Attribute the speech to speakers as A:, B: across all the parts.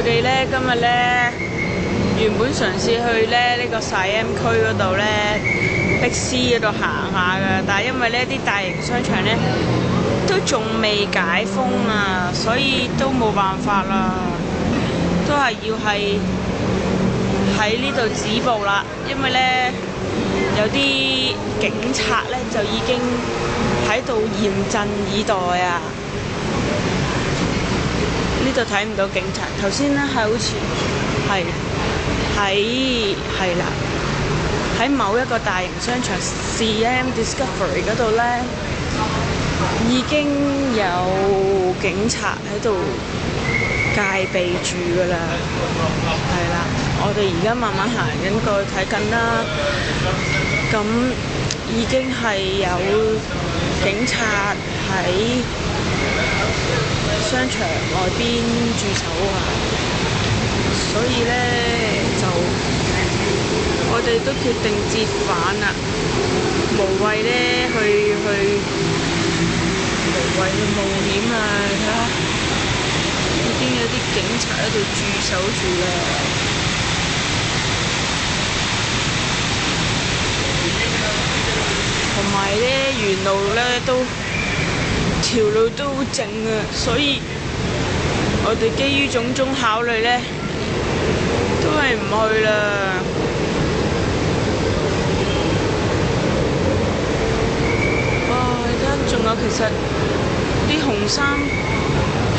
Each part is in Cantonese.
A: 哋咧今日咧原本嘗試去咧呢個SIAM區嗰度咧碧斯嗰度行下㗎，但係因為呢啲大型商場咧都仲未解封啊，所以都冇辦法啦，都係要喺呢度止步啦，因為咧有啲警察咧就已經喺度嚴陣以待啊！呢度睇唔到警察，頭先咧係好似係啦，喺某一個大型商場 SIAM Discovery 嗰度咧，已經有警察喺度戒備住㗎啦，係啦，我哋而家慢慢行緊過去睇緊啦，咁已經係有警察喺商場外邊駐守啊，所以咧就我哋都決定折返啦，無謂咧去無謂去冒險啊！睇下已經有啲警察喺度駐守住啦，同埋咧沿路咧都條路都好靜啊，所以我哋基於種種考慮咧，都係唔去啦。哇！你睇下，仲有其實啲紅衫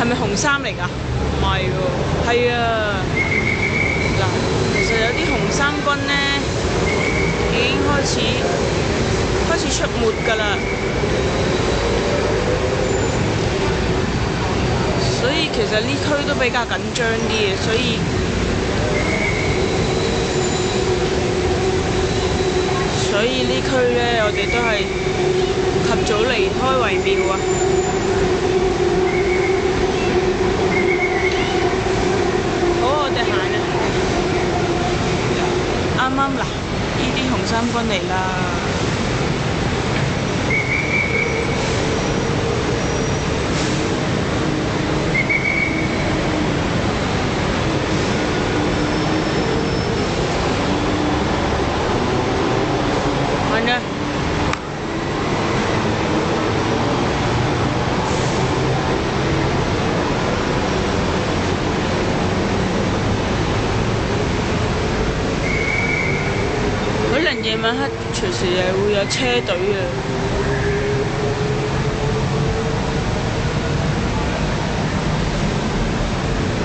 A: 係咪紅衫嚟㗎？唔係喎，係啊。嗱，其實有啲紅衫軍咧已經開始出沒㗎啦。所以其實呢區都比較緊張啲嘅，所以呢區咧，我哋都係及早離開為妙啊！好，我哋行啊！啱啱嗱，呢啲紅衫軍嚟啦。可能夜晚黑隨時又會有車隊啊！